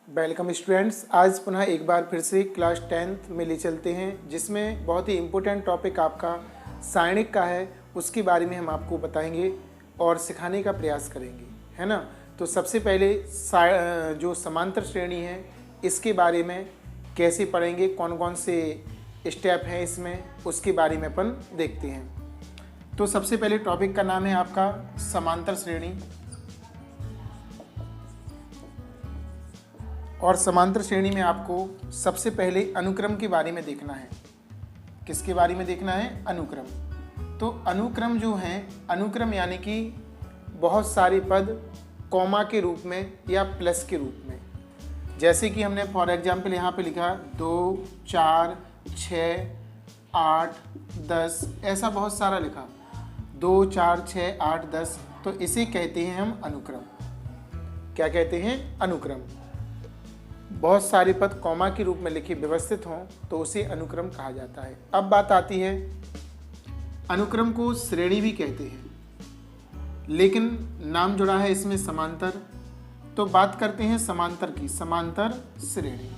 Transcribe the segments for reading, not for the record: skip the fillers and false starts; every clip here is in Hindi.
Welcome students. आज पुनः एक बार फिर से क्लास 10th में ले चलते हैं, जिसमें बहुत ही इम्पोर्टेंट टॉपिक आपका सायनिक का है। उसके बारे में हम आपको बताएंगे और सिखाने का प्रयास करेंगे, है ना। तो सबसे पहले जो समांतर श्रेणी है इसके बारे में कैसे पढ़ेंगे, कौन कौन से स्टेप हैं इसमें, उसके बारे में अपन देखते हैं। तो सबसे पहले टॉपिक का नाम है आपका समांतर श्रेणी। और समांतर श्रेणी में आपको सबसे पहले अनुक्रम के बारे में देखना है। किसके बारे में देखना है? अनुक्रम। तो अनुक्रम जो है, अनुक्रम यानी कि बहुत सारे पद कॉमा के रूप में या प्लस के रूप में। जैसे कि हमने फॉर एग्जाम्पल यहाँ पे लिखा 2, 4, 6, 8, 10, ऐसा बहुत सारा लिखा 2, 4, 6, 8, 10। तो इसे कहते हैं हम अनुक्रम। क्या कहते हैं? अनुक्रम। बहुत सारे पद कॉमा के रूप में लिखे व्यवस्थित हों तो उसे अनुक्रम कहा जाता है। अब बात आती है, अनुक्रम को श्रेणी भी कहते हैं, लेकिन नाम जुड़ा है इसमें समांतर। तो बात करते हैं समांतर की, समांतर श्रेणी।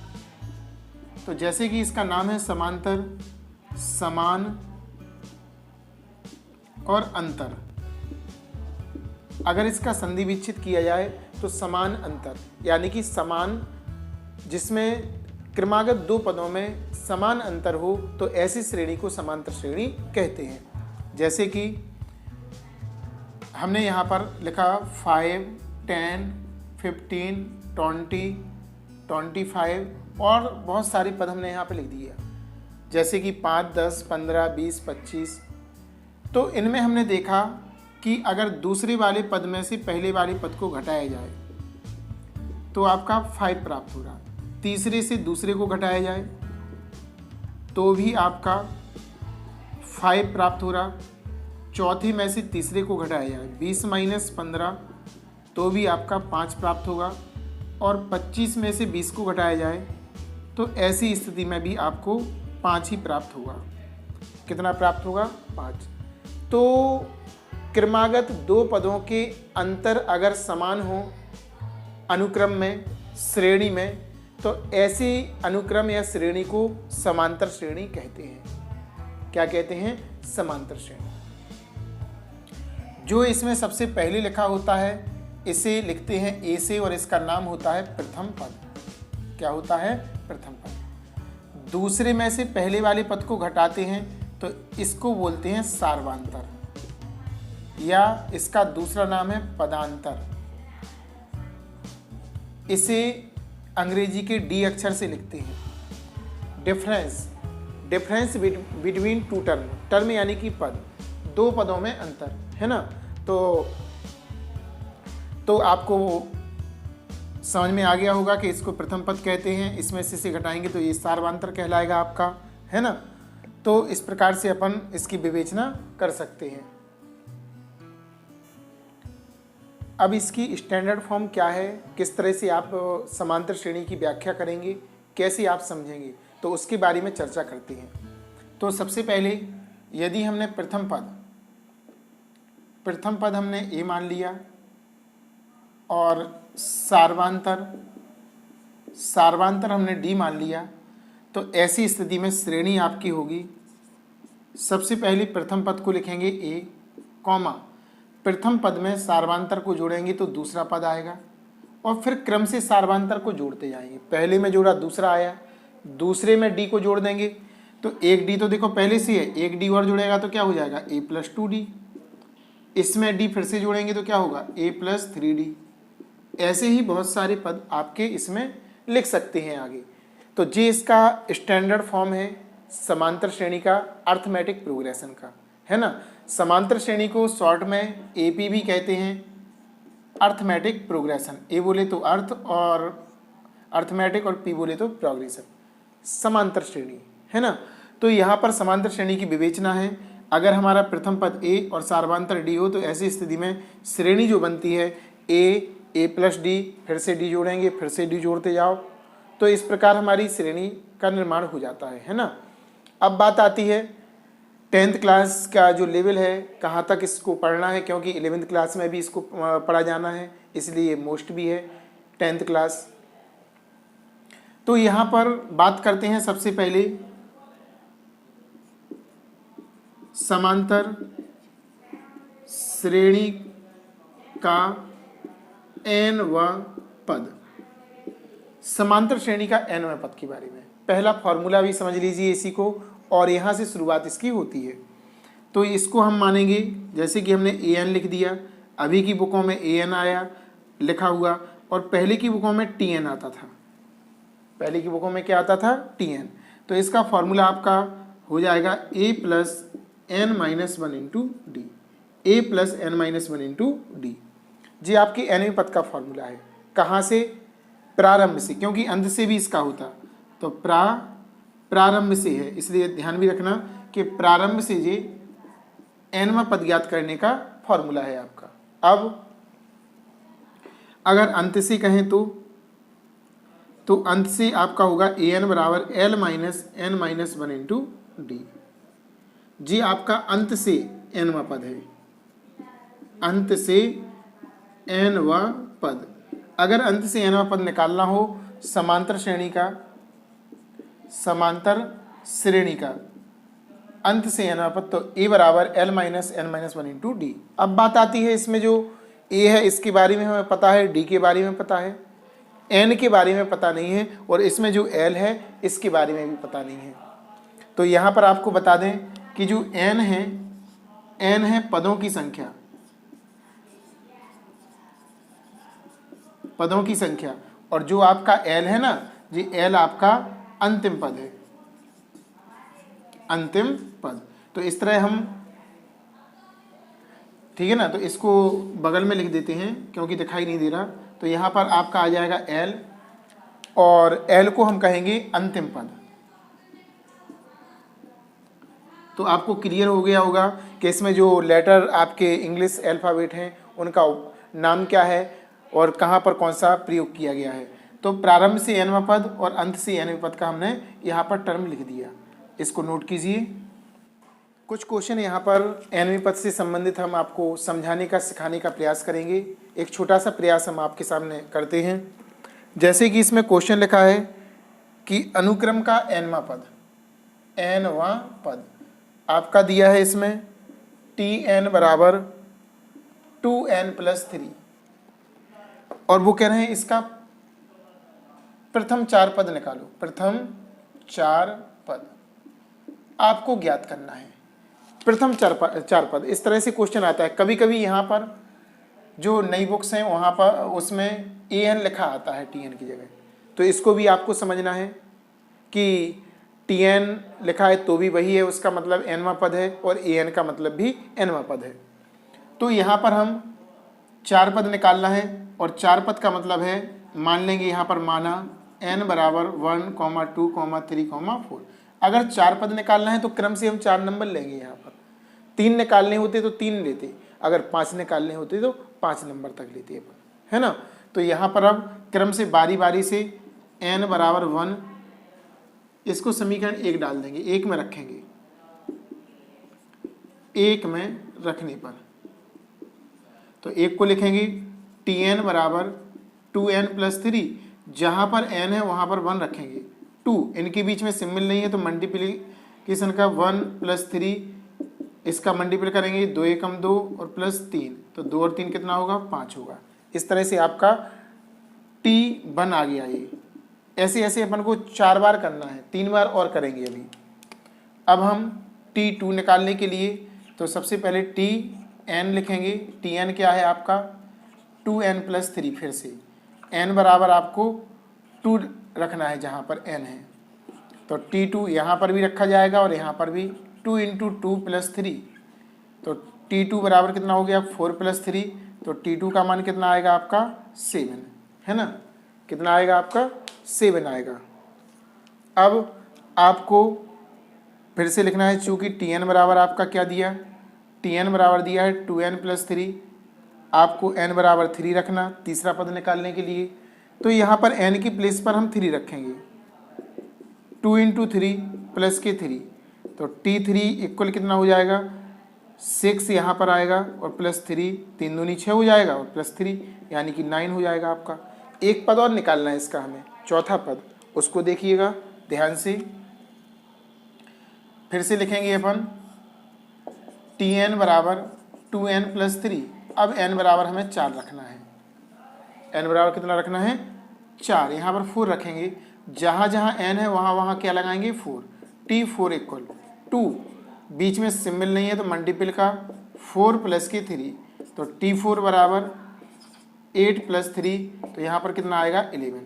तो जैसे कि इसका नाम है समांतर, समान और अंतर। अगर इसका संधि विच्छेद किया जाए तो समान अंतर, यानी कि समान जिसमें क्रमागत दो पदों में समान अंतर हो, तो ऐसी श्रेणी को समांतर श्रेणी कहते हैं। जैसे कि हमने यहाँ पर लिखा 5, 10, 15, 20, 25 और बहुत सारे पद हमने यहाँ पे लिख दिया, जैसे कि 5, 10, 15, 20, 25। तो इनमें हमने देखा कि अगर दूसरे वाले पद में से पहले वाले पद को घटाया जाए तो आपका 5 प्राप्त हो रहा। तीसरे से दूसरे को घटाया जाए तो भी आपका 5 प्राप्त हो रहा। चौथे में से तीसरे को घटाया जाए 20 - 15 तो भी आपका 5 प्राप्त होगा। और 25 में से 20 को घटाया जाए तो ऐसी स्थिति में भी आपको 5 ही प्राप्त होगा। कितना प्राप्त होगा? 5। तो क्रमागत दो पदों के अंतर अगर समान हो अनुक्रम में, श्रेणी में, तो ऐसी अनुक्रम या श्रेणी को समांतर श्रेणी कहते हैं। क्या कहते हैं? समांतर श्रेणी। जो इसमें सबसे पहले लिखा होता है इसे लिखते हैं ए से, और इसका नाम होता है प्रथम पद। क्या होता है? प्रथम पद। दूसरे में से पहले वाले पद को घटाते हैं तो इसको बोलते हैं सार्वांतर, या इसका दूसरा नाम है पदांतर। इसे अंग्रेजी के डी अक्षर से लिखते हैं। Difference between two term, term यानी कि पद, दो पदों में अंतर, है ना। तो आपको समझ में आ गया होगा कि इसको प्रथम पद कहते हैं। इसमें से घटाएंगे तो ये सार्वांतर कहलाएगा आपका, है ना। तो इस प्रकार से अपन इसकी विवेचना कर सकते हैं। अब इसकी स्टैंडर्ड फॉर्म क्या है, किस तरह से आप समांतर श्रेणी की व्याख्या करेंगे, कैसे आप समझेंगे, तो उसके बारे में चर्चा करते हैं। तो सबसे पहले यदि हमने प्रथम पद हमने ए मान लिया और सार्वांतर हमने डी मान लिया, तो ऐसी स्थिति में श्रेणी आपकी होगी, सबसे पहले प्रथम पद को लिखेंगे ए, कॉमा, प्रथम पद में सार्वांतर को जोड़ेंगे तो दूसरा पद आएगा, और फिर क्रम से सार्वांतर को जोड़ते जाएंगे। पहले में जोड़ा दूसरा आया, दूसरे में डी को जोड़ देंगे तो एक डी तो देखो पहले से है, एक डी और जुड़ेगा तो क्या हो जाएगा? a + 2d। इसमें डी फिर से जोड़ेंगे तो क्या होगा? a + 3d। ऐसे ही बहुत सारे पद आपके इसमें लिख सकते हैं आगे। तो ये इसका स्टैंडर्ड फॉर्म है समांतर श्रेणी का, अर्थमेटिक प्रोग्रेशन का, है ना। समांतर श्रेणी को शॉर्ट में एपी भी कहते हैं, अर्थमेटिक प्रोग्रेशन। ए बोले तो अर्थ और अर्थमेटिक, और पी बोले तो प्रोग्रेशन, समांतर श्रेणी, है ना। तो यहाँ पर समांतर श्रेणी की विवेचना है। अगर हमारा प्रथम पद ए और सार्वांतर डी हो तो ऐसी स्थिति में श्रेणी जो बनती है ए + डी, फिर से डी जोड़ेंगे, फिर से डी जोड़ते जाओ, तो इस प्रकार हमारी श्रेणी का निर्माण हो जाता है ना। अब बात आती है 10th क्लास का जो लेवल है, कहाँ तक इसको पढ़ना है, क्योंकि 11th क्लास में भी इसको पढ़ा जाना है, इसलिए मोस्ट भी है 10th क्लास। तो यहाँ पर बात करते हैं सबसे पहले समांतर श्रेणी का nवां पद। समांतर श्रेणी का nवां पद के बारे में पहला फॉर्मूला भी समझ लीजिए इसी को, और यहाँ से शुरुआत इसकी होती है। तो इसको हम मानेंगे, जैसे कि हमने an लिख दिया, अभी की बुकों में an आया लिखा हुआ, और पहले की बुकों में tn आता था। पहले की बुकों में क्या आता था? tn। तो इसका फॉर्मूला आपका हो जाएगा a plus n minus one into d. A plus n minus one into d, जी आपके nवें पद का फॉर्मूला है। कहाँ से? प्रारंभ से, क्योंकि अंत से भी इसका होता, तो प्रारंभ से है, इसलिए ध्यान भी रखना कि प्रारंभ से ये nवां पद ज्ञात करने का फॉर्मूला है आपका। अब अगर अंत से कहें तो अंत से आपका होगा an बराबर l minus n minus one into d. जी आपका अंत से nवां पद है, अंत से nवां पद। अगर अंत से nवां पद निकालना हो समांतर श्रेणी का अंत से nवां पद, तो a बराबर l minus n minus one into d. अब बात आती है इसमें जो a है इसके बारे में हमें पता है, d के बारे में पता है, n के बारे में पता नहीं है, और इसमें जो l है इसके बारे में भी पता नहीं है। तो यहाँ पर आपको बता दें कि जो n है पदों की संख्या, और जो आपका l है ना जी, l आपका अंतिम पद है, अंतिम पद। तो इस तरह हम, ठीक है ना, तो इसको बगल में लिख देते हैं क्योंकि दिखाई नहीं दे रहा। तो यहाँ पर आपका आ जाएगा l, और l को हम कहेंगे अंतिम पद। तो आपको क्लियर हो गया होगा कि इसमें जो लेटर आपके इंग्लिश अल्फ़ाबेट हैं उनका नाम क्या है और कहाँ पर कौन सा प्रयोग किया गया है। तो प्रारंभ से nवां पद और अंत से nवें पद का हमने यहाँ पर टर्म लिख दिया, इसको नोट कीजिए। कुछ क्वेश्चन यहाँ पर nवें पद से संबंधित हम आपको समझाने का, सिखाने का प्रयास करेंगे। एक छोटा सा प्रयास हम आपके सामने करते हैं। जैसे कि इसमें क्वेश्चन लिखा है कि अनुक्रम का nवां पद आपका दिया है इसमें tn बराबर 2n प्लस 3, और वो कह रहे हैं इसका प्रथम 4 पद निकालो। प्रथम 4 पद आपको ज्ञात करना है। प्रथम 4 पद, इस तरह से क्वेश्चन आता है। कभी कभी यहाँ पर जो नई बुक्स हैं वहाँ पर उसमें an लिखा आता है tn की जगह, तो इसको भी आपको समझना है कि tn लिखा है तो भी वही है, उसका मतलब nवां पद है, और an का मतलब भी nवां पद है। तो यहाँ पर हम 4 पद निकालना है, और 4 पद का मतलब है, मान लेंगे यहाँ पर माना n बराबर 1, 2, 3, 4। अगर 4 पद निकालना है तो क्रम से हम 4 नंबर लेंगे। यहाँ पर 3 निकालने होते तो 3 लेते, अगर 5 निकालने होते तो 5 नंबर तक लेते अपन, है ना। तो यहाँ पर अब क्रम से बारी बारी से n बराबर 1, इसको समीकरण 1 डाल देंगे, 1 में रखेंगे। 1 में रखने पर तो 1 को लिखेंगे tn बराबर 2n प्लस 3, जहाँ पर n है वहाँ पर 1 रखेंगे। 2 इनके बीच में सिंबल नहीं है तो मल्टीप्लिकेशन का 1 प्लस 3, इसका मल्टीप्लाई करेंगे 2 एकम 2 और प्लस 3, तो 2 और 3 कितना होगा? 5 होगा। इस तरह से आपका t1 आ गया। ये ऐसे ऐसे अपन को 4 बार करना है, 3 बार और करेंगे अभी। अब हम t2 निकालने के लिए तो सबसे पहले tn लिखेंगे। tn क्या है आपका? 2n plus 3। फिर से n बराबर आपको 2 रखना है जहाँ पर n है, तो t2 यहाँ पर भी रखा जाएगा और यहाँ पर भी 2 इंटू 2 प्लस 3, तो t2 बराबर कितना हो गया? 4 प्लस 3, तो t2 का मान कितना आएगा आपका? 7, है ना। कितना आएगा आपका? 7 आएगा। अब आपको फिर से लिखना है, चूँकि tn बराबर आपका क्या दिया? tn बराबर दिया है 2n प्लस 3, आपको n बराबर 3 रखना तीसरा पद निकालने के लिए। तो यहाँ पर n की प्लेस पर हम 3 रखेंगे, 2 इंटू 3 प्लस के 3, तो t3 इक्वल कितना हो जाएगा? 6 यहाँ पर आएगा और प्लस 3, 3 दूनी 6 हो जाएगा और प्लस 3 यानी कि 9 हो जाएगा आपका। एक पद और निकालना है इसका हमें, चौथा पद, उसको देखिएगा ध्यान से। फिर से लिखेंगे अपन Tn बराबर 2n+3। अब n बराबर हमें 4 रखना है। n बराबर कितना रखना है? 4। यहाँ पर 4 रखेंगे, जहाँ जहाँ n है वहाँ वहाँ क्या लगाएंगे? 4। T4 इक्वल 2, बीच में सिंबल नहीं है तो मल्टीपल का 4 प्लस के 3, तो T4 बराबर 8 + 3, तो यहाँ पर कितना आएगा? 11।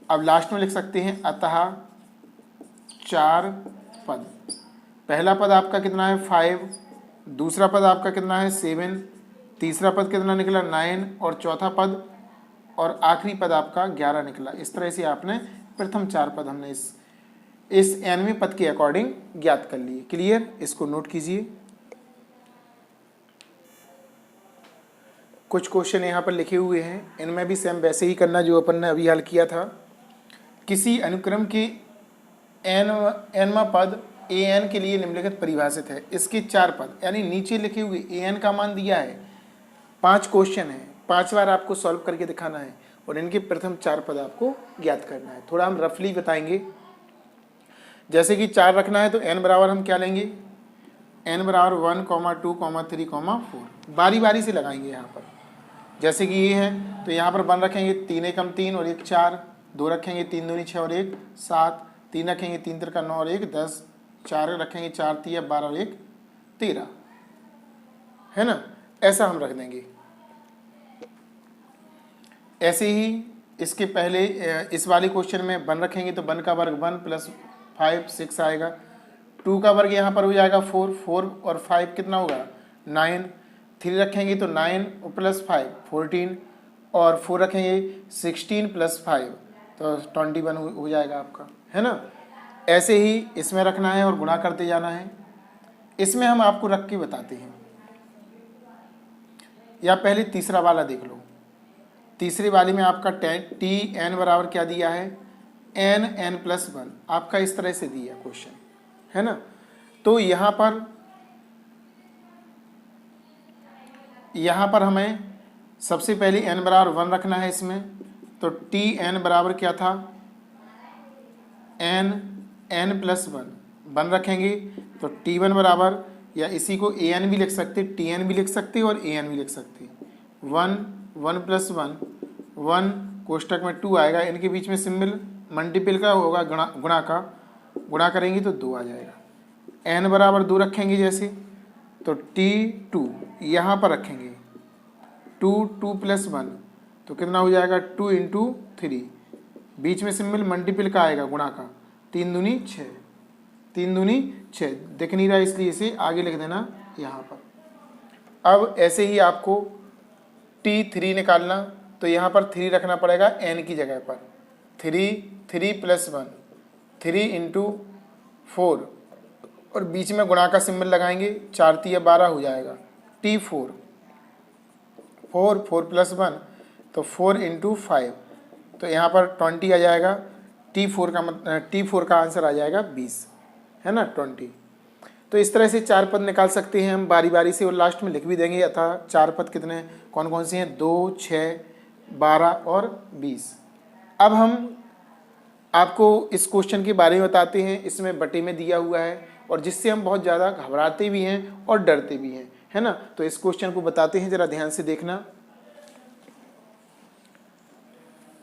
अब लास्ट में लिख सकते हैं अतः 4 पद। पहला पद आपका कितना है? 5, दूसरा पद आपका कितना है? 7, तीसरा पद कितना निकला? 9, और चौथा पद और आखिरी पद आपका 11 निकला। इस तरह से आपने प्रथम 4 पद हमने इस nवें पद के अकॉर्डिंग ज्ञात कर लिए। क्लियर? इसको नोट कीजिए। कुछ क्वेश्चन यहाँ पर लिखे हुए हैं, इनमें भी सेम वैसे ही करना जो अपन ने अभी हल किया था। किसी अनुक्रम के nवां पद an के लिए निम्नलिखित परिभाषित है। इसके 4 पद, यानी नीचे लिखे हुए an का मान दिया है। 5 क्वेश्चन है, 5 बार आपको सॉल्व करके दिखाना है और इनके प्रथम 4 पद आपको ज्ञात करना है। थोड़ा हम रफली बताएंगे। जैसे कि 4 रखना है तो n बराबर हम क्या लेंगे? n बराबर 1, 2, 3, 4। बारी बारी से लगाएंगे यहाँ पर। जैसे कि ये है तो यहाँ पर 1 रखेंगे, 3 एकम 3 और 1 4, 2 रखेंगे 3 दूनी 6 और 1 7, 3 रखेंगे 3 तिरका 9 और 1 10, 4 रखेंगे 4 तिया 12 और 1 13, है ना? ऐसा हम रख देंगे। ऐसे ही इसके पहले इस वाले क्वेश्चन में 1 रखेंगे तो 1 का वर्ग 1 + 5 6 आएगा। 2 का वर्ग यहाँ पर हो जाएगा 4, 4 और 5 कितना होगा? 9। 3 रखेंगे तो 9 + 5 14, और 4 रखेंगे 16 + 5 तो 21 हो जाएगा आपका, है ना? ऐसे ही इसमें रखना है और गुणा करते जाना है। इसमें हम आपको रख के बताते हैं। या पहले तीसरा वाला देख लो। तीसरे वाले में आपका Tn बराबर क्या दिया है? n+1 आपका इस तरह से दिया क्वेश्चन, है ना? तो यहाँ पर हमें सबसे पहले n बराबर 1 रखना है इसमें। तो Tn बराबर क्या था? n+1 1 रखेंगे तो T1 बराबर, या इसी को an भी लिख सकते, Tn भी लिख सकते और an भी लिख सकते। 1 1 + 1 1 कोष्टक में 2 आएगा, इनके बीच में सिंबल मल्टीपल का होगा, गुणा का, गुणा करेंगे तो 2 आ जाएगा। n बराबर 2 रखेंगे जैसे, तो T2 यहाँ पर रखेंगे 2 2 + 1 तो कितना हो जाएगा? 2 × 3, बीच में सिंबल मल्टीपल का आएगा, गुणा का, 3 दूनी 6, 3 दूनी 6 दिख नहीं रहा इसलिए इसे आगे लिख देना यहाँ पर। अब ऐसे ही आपको T3 निकालना, तो यहाँ पर 3 रखना पड़ेगा n की जगह पर। 3 + 1 3 × 4 और बीच में गुणा का सिंबल लगाएंगे, 4 तिया 12 हो जाएगा। T4 4 4 + 1 तो 4 × 5 तो यहाँ पर 20 आ जाएगा। T4 का आंसर आ जाएगा 20, है ना? 20। तो इस तरह से 4 पद निकाल सकते हैं हम बारी बारी से, और लास्ट में लिख भी देंगे अतः 4 पद कितने कौन कौन से हैं? 2 6 12 और 20। अब हम आपको इस क्वेश्चन के बारे में बताते हैं। इसमें बटे में दिया हुआ है और जिससे हम बहुत ज़्यादा घबराते भी हैं और डरते भी हैं, है ना? तो इस क्वेश्चन को बताते हैं, ज़रा ध्यान से देखना।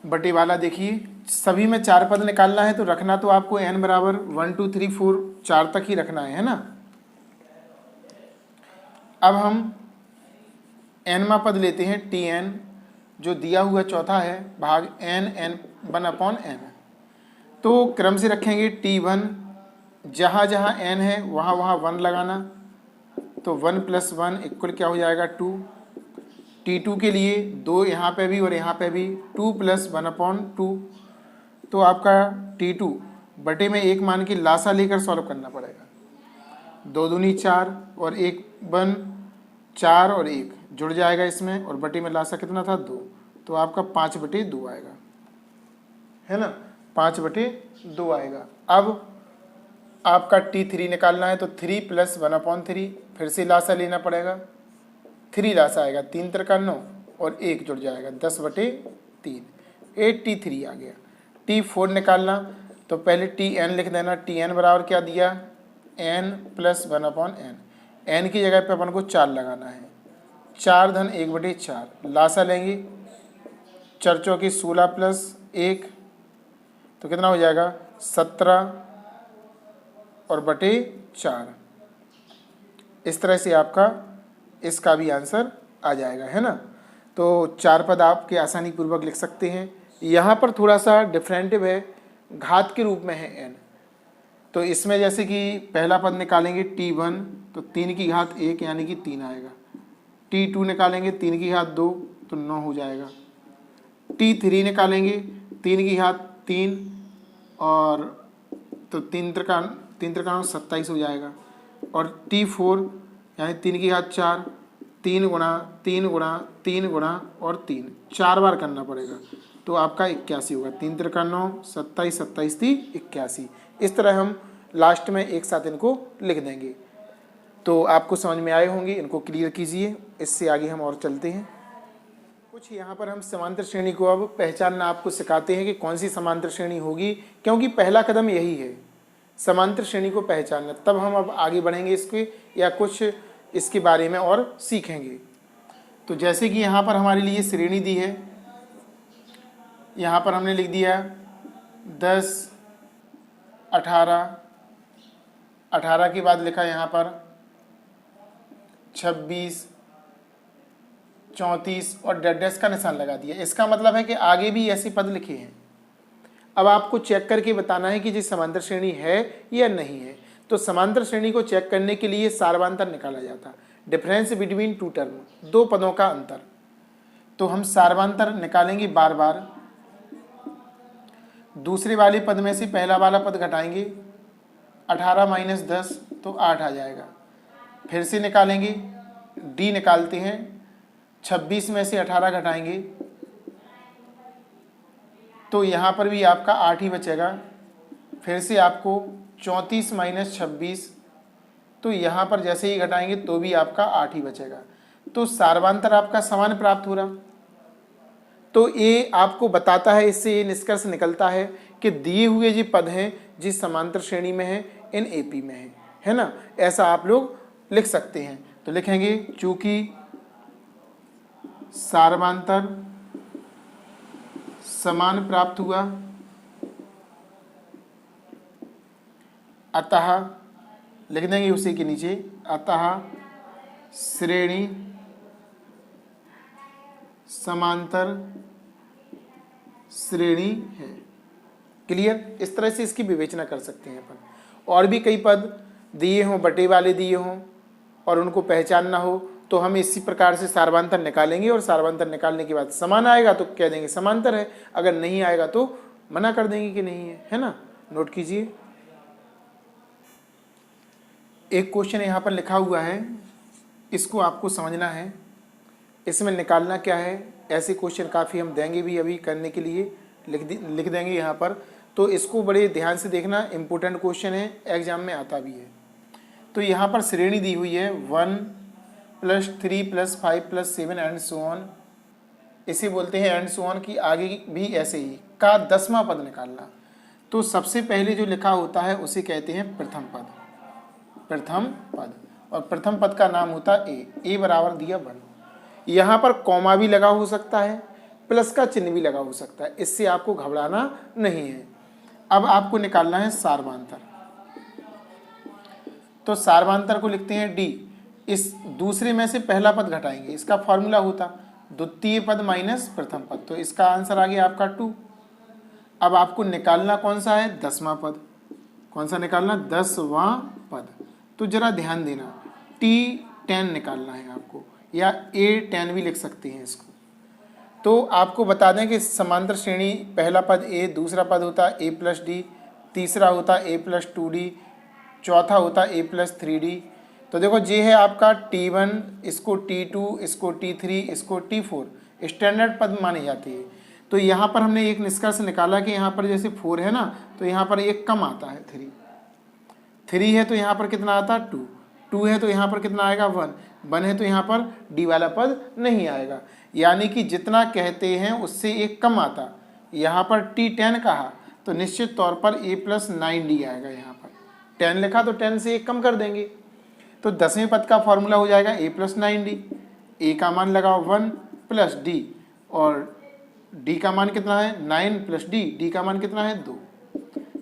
बटे वाला देखिए, सभी में 4 पद निकालना है तो रखना तो आपको n बराबर 1 2 3 4 4 तक ही रखना है ना? अब हम nवां पद लेते हैं Tn, जो दिया हुआ चौथा है, भाग n/n। तो क्रम से रखेंगे T1, जहाँ जहाँ n है वहाँ वहाँ 1 लगाना, तो 1 + 1 इक्वल क्या हो जाएगा? 2। T2 के लिए 2 यहाँ पे भी और यहाँ पे भी, 2 + 1/2, तो आपका T2 बटे में 1 मान के लासा लेकर सॉल्व करना पड़ेगा। 2 दूनी 4 और 1 1 4 और 1 जुड़ जाएगा इसमें, और बटे में लासा कितना था? 2, तो आपका 5/2 आएगा, है ना? 5/2 आएगा। अब आपका T3 निकालना है तो 3 + 1/3, फिर से लासा लेना पड़ेगा। 3 लासा आएगा, 3 तिरका 9 और 1 जुड़ जाएगा, 10/3, 8 T3 आ गया। T4 निकालना, तो पहले टी एन लिख देना। टी एन बराबर क्या दिया, एन प्लस 1/n। एन की जगह पे अपन को 4 लगाना है। 4 धन 1/4 लासा लेंगे, 4 चौके 16 प्लस 1 तो कितना हो जाएगा 17 और बटे 4। इस तरह से आपका इसका भी आंसर आ जाएगा, है ना। तो 4 पद आपके आसानी पूर्वक लिख सकते हैं। यहाँ पर थोड़ा सा डिफरेंटिव है, घात के रूप में है n। तो इसमें जैसे कि पहला पद निकालेंगे t1 तो 3 की घात 1 यानी कि 3 आएगा। t2 निकालेंगे 3 की घात 2 तो 9 हो जाएगा। t3 निकालेंगे 3 की घात 3 और तो 3 त्रिकाण 27 हो जाएगा। और t4 यानी 3 की घात 4, 3 गुणा 3 गुणा 3 गुणा और 3 4 बार करना पड़ेगा तो आपका 81 होगा। 3 त्रिका 9, 27 27 थी 81। इस तरह हम लास्ट में एक साथ इनको लिख देंगे। तो आपको समझ में आए होंगे, इनको क्लियर कीजिए, इससे आगे हम और चलते हैं। कुछ यहाँ पर हम समांतर श्रेणी को अब पहचानना आपको सिखाते हैं कि कौन सी समांतर श्रेणी होगी, क्योंकि पहला कदम यही है समांतर श्रेणी को पहचानना। तब हम अब आगे बढ़ेंगे इसके या कुछ इसके बारे में और सीखेंगे। तो जैसे कि यहाँ पर हमारे लिए श्रेणी दी है, यहाँ पर हमने लिख दिया 10 18, 18 के बाद लिखा यहाँ पर 26 34 और डैश का निशान लगा दिया। इसका मतलब है कि आगे भी ऐसे पद लिखे हैं। अब आपको चेक करके बताना है कि ये समांतर श्रेणी है या नहीं है। तो समांतर श्रेणी को चेक करने के लिए सार्वधातुक निकाला जाता, डिफरेंस बिटवीन टू टर्म, 2 पदों का अंतर। तो हम सार्वधातुक निकालेंगे बार बार। दूसरे वाले पद में से पहला वाला पद घटाएंगे, 18 माइनस 10 तो 8 आ जाएगा। फिर से निकालेंगे, डी निकालते हैं, 26 में से 18 घटाएंगे तो यहाँ पर भी आपका 8 ही बचेगा। फिर से आपको 34 माइनस 26 तो यहाँ पर जैसे ही घटाएंगे तो भी आपका 8 ही बचेगा। तो सार्वधातुक आपका समान प्राप्त हो रहा। तो ये आपको बताता है, इससे ये निष्कर्ष निकलता है कि दिए हुए जो पद हैं जिस समांतर श्रेणी में है इन एपी में है ना। ऐसा आप लोग लिख सकते हैं। तो लिखेंगे चूंकि सार्वधातुक समान प्राप्त हुआ अतः, लिख देंगे उसी के नीचे, अतः श्रेणी समांतर श्रेणी है। क्लियर। इस तरह से इसकी विवेचना कर सकते हैं अपन। और भी कई पद दिए हों, बटे वाले दिए हों और उनको पहचानना हो तो हम इसी प्रकार से सार्वधातुक निकालेंगे और सार्वधातुक निकालने के बाद समान आएगा तो कह देंगे समांतर है, अगर नहीं आएगा तो मना कर देंगे कि नहीं है ना। नोट कीजिए, एक क्वेश्चन यहाँ पर लिखा हुआ है, इसको आपको समझना है। इसमें निकालना क्या है, ऐसे क्वेश्चन काफ़ी हम देंगे भी अभी करने के लिए, लिख देंगे यहाँ पर। तो इसको बड़े ध्यान से देखना, इम्पोर्टेंट क्वेश्चन है, एग्जाम में आता भी है। तो यहाँ पर श्रेणी दी हुई है 1 + 3 + 5 + 7 एंड सो ऑन। इसे बोलते हैं एंड सो ऑन की आगे भी ऐसे ही का 10वां पद निकालना। तो सबसे पहले जो लिखा होता है उसे कहते हैं प्रथम पद, प्रथम पद। और प्रथम पद का नाम होता है ए बराबर दिया 1। यहाँ पर कॉमा भी लगा हो सकता है, प्लस का चिन्ह भी लगा हो सकता है, इससे आपको घबराना नहीं है। अब आपको निकालना है सार्वधातुक। तो सार्वधातुक को लिखते हैं डी। इस दूसरे में से पहला पद घटाएंगे, इसका फॉर्मूला होता द्वितीय पद माइनस प्रथम पद, तो इसका आंसर आ गया आपका 2। अब आपको निकालना कौन सा है, 10वां पद। कौन सा निकालना, 10वां पद। तो जरा ध्यान देना, T10 निकालना है आपको, या A10 भी लिख सकते हैं इसको। तो आपको बता दें कि समांतर श्रेणी पहला पद ए, दूसरा पद होता a + d, तीसरा होता a + 2d, चौथा होता a + 3d। तो देखो ये है आपका T1, इसको T2, इसको T3, इसको T4 स्टैंडर्ड पद माने जाते हैं। तो यहाँ पर हमने एक निष्कर्ष निकाला कि यहाँ पर जैसे 4 है ना, तो यहाँ पर एक कम आता है 3 है तो यहाँ पर कितना आता है 2 है तो यहाँ पर कितना आएगा 1 है तो यहाँ पर डी वाला पद नहीं आएगा। यानी कि जितना कहते हैं उससे एक कम आता। यहाँ पर T10 कहा तो निश्चित तौर पर a प्लस 9d आएगा। यहाँ पर 10 लिखा तो 10 से 1 कम कर देंगे, तो 10वें पद का फॉर्मूला हो जाएगा a प्लस 9d। a का मान लगाओ 1 प्लस d, और d का मान कितना है 9 प्लस d का मान कितना है 2,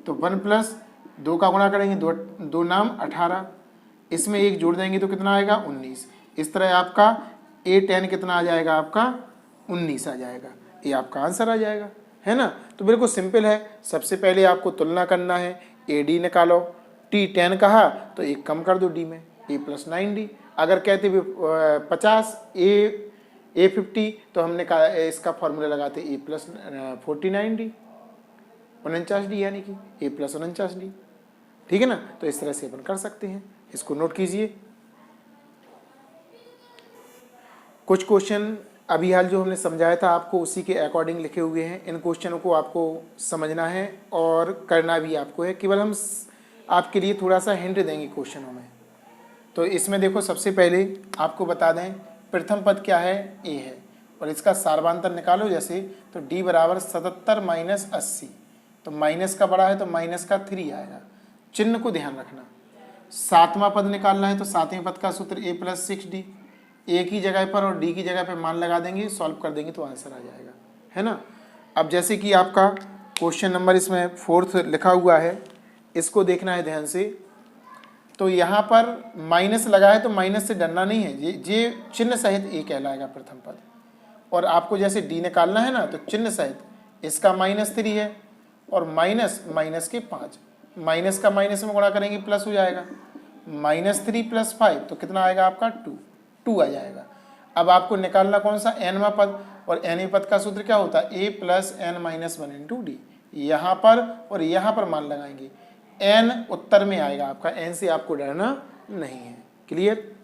तो 1 प्लस 2 का गुणा करेंगे, दो नाम 18, इसमें 1 जोड़ देंगे तो कितना आएगा 19। इस तरह आपका a10 कितना आ जाएगा, आपका 19 आ जाएगा। ये आपका आंसर आ जाएगा, है ना। तो बिल्कुल सिंपल है। सबसे पहले आपको तुलना करना है, AD निकालो, T10 कहा तो 1 कम कर दो d में, a प्लस 9d। अगर कहते भी 50 a 50 तो हमने कहा इसका फॉर्मूला लगाते a प्लस 49d, 49d यानी कि a प्लस 49d। ठीक है ना। तो इस तरह से अपन कर सकते हैं, इसको नोट कीजिए। कुछ क्वेश्चन अभी हाल जो हमने समझाया था आपको उसी के अकॉर्डिंग लिखे हुए हैं। इन क्वेश्चनों को आपको समझना है और करना भी आपको है, केवल हम आपके लिए थोड़ा सा हिंट देंगे क्वेश्चनों में। तो इसमें देखो, सबसे पहले आपको बता दें प्रथम पद क्या है, a है, और इसका सार्वधातुक निकालो जैसे, तो d बराबर 77 माइनस 80, तो माइनस का बड़ा है तो माइनस का 3 आएगा। चिन्ह को ध्यान रखना। सातवां पद निकालना है तो सातवें पद का सूत्र a प्लस 6d, a की जगह पर और d की जगह पर मान लगा देंगे, सॉल्व कर देंगे तो आंसर आ जाएगा, है ना। अब जैसे कि आपका क्वेश्चन नंबर इसमें 4th लिखा हुआ है, इसको देखना है ध्यान से। तो यहाँ पर माइनस लगा है तो माइनस से डरना नहीं है, ये चिन्ह सहित a कहलाएगा प्रथम पद। और आपको जैसे d निकालना है ना, तो चिन्ह सहित इसका -3 है और माइनस माइनस के 5, माइनस का माइनस में गुणा करेंगे प्लस हो जाएगा, -3 प्लस 5 तो कितना आएगा आपका 2 आ जाएगा। अब आपको निकालना कौन सा, nवां पद, और nवें पद का सूत्र क्या होता है, a plus n minus 1 into D. यहाँ पर और यहाँ पर मान लगाएंगे, n उत्तर में आएगा आपका, n से आपको डरना नहीं है। क्लियर,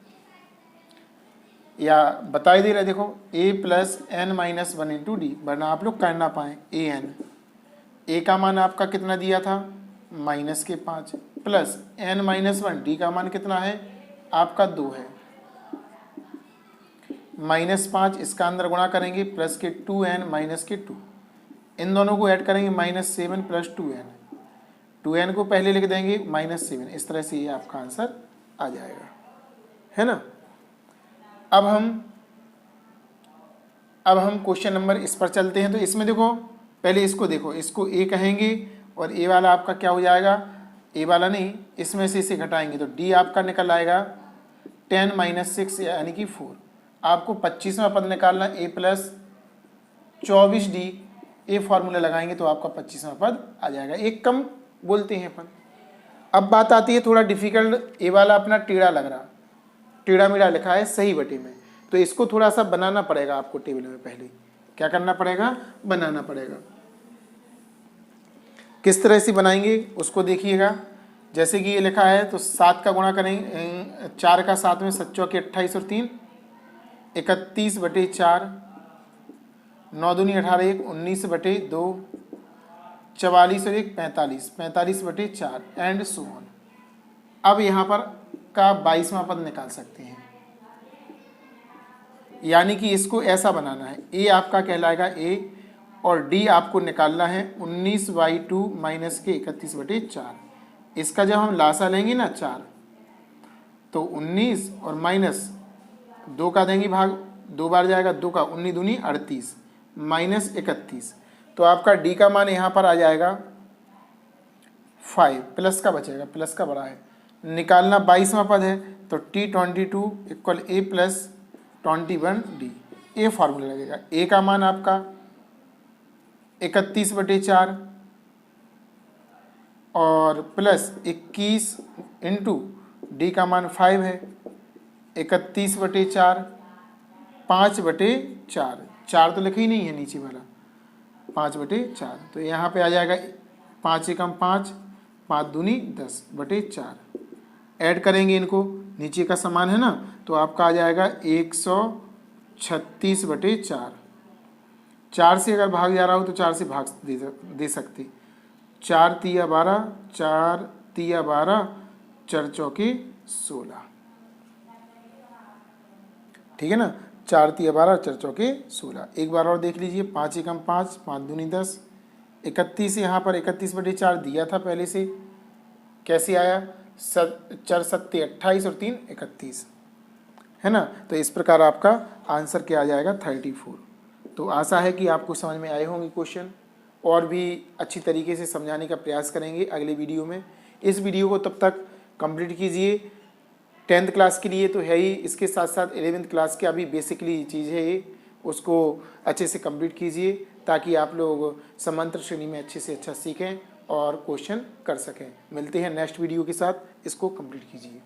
या बताई दे रहे, देखो a plus n minus 1 into D, वरना आप लोग कर ना पाए। a का मान आपका कितना दिया था, माइनस के 5, प्लस n माइनस 1, डी का मान कितना है आपका 2 है, -5, इसका अंदर गुणा करेंगे प्लस के 2n माइनस के 2, इन दोनों को ऐड करेंगे -7 प्लस 2n को पहले लिख देंगे -7। इस तरह से ये आपका आंसर आ जाएगा, है ना। अब हम क्वेश्चन नंबर इस पर चलते हैं। तो इसमें देखो, पहले इसको देखो, इसको a कहेंगे और a वाला आपका क्या हो जाएगा, a वाला नहीं, इसमें से इसे घटाएंगे तो d आपका निकल आएगा 10 माइनस 6 यानी कि 4। आपको 25वां पद निकालना, a plus 24d, a formula लगाएंगे तो आपका 25वां पद आ जाएगा। एक कम बोलते हैं अपन। अब बात आती है थोड़ा डिफिकल्ट, ए वाला अपना टेढ़ा लग रहा, टेढ़ा मेढ़ा लिखा है सही बटे में, तो इसको थोड़ा सा बनाना पड़ेगा आपको टेबल में। पहले क्या करना पड़ेगा, बनाना पड़ेगा। किस तरह से बनाएंगे उसको देखिएगा। जैसे कि ये लिखा है तो 7 का गुणा करेंगे, 4 का 7 में 7 चौके 28 और 3 31 बटे 4, 9 दूनी 18, 1 19 बटे 2, 44 और 1 45, 45 बटे 4 एंड सो ऑन। अब यहाँ पर का 22वां पद निकाल सकते हैं, यानी कि इसको ऐसा बनाना है, ए आपका कहलाएगा a और d आपको निकालना है 19/2 माइनस के 31 बटे 4। इसका जब हम लासा लेंगे ना 4, तो 19 और माइनस 2 का देंगे भाग, 2 बार जाएगा, 2 का 19 दूनी 38 माइनस 31, तो आपका d का मान यहाँ पर आ जाएगा 5, प्लस का बचेगा, प्लस का बड़ा है। निकालना 22वां पद है तो T22 equal a plus 21d, a formula लगेगा। a का मान आपका 31 बटे 4 और प्लस 21 इंटू डी का मान 5 है, 31 बटे 4 5 बटे 4, 4 तो लिखा ही नहीं है नीचे वाला, 5 बटे 4, तो यहाँ पे आ जाएगा 5 एकम 5, 5 दूनी 10 बटे 4। ऐड करेंगे इनको, नीचे का समान है ना, तो आपका आ जाएगा 136 बटे 4। 4 से अगर भाग जा रहा हो तो 4 से भाग दे सकते, 4 तिया 12, 4 तिया 12, 4 चौके 16, ठीक है ना, 4 तिया 12, 4 चौके 16। एक बार और देख लीजिए, 5 एकम 5, 5 दूनी 10, 31 यहाँ पर 31/4 दिया था पहले से, कैसे आया, 4 सत्ते 28 और 3 31, है ना। तो इस प्रकार आपका आंसर क्या आ जाएगा 34। तो आशा है कि आपको समझ में आए होंगे क्वेश्चन, और भी अच्छी तरीके से समझाने का प्रयास करेंगे अगले वीडियो में। इस वीडियो को तब तक कंप्लीट कीजिए। 10th क्लास के लिए तो है ही, इसके साथ साथ 11th क्लास की अभी बेसिकली चीज़ है ये, उसको अच्छे से कंप्लीट कीजिए ताकि आप लोग समांतर श्रेणी में अच्छे से अच्छा सीखें और क्वेश्चन कर सकें। मिलते हैं नेक्स्ट वीडियो के साथ, इसको कंप्लीट कीजिए।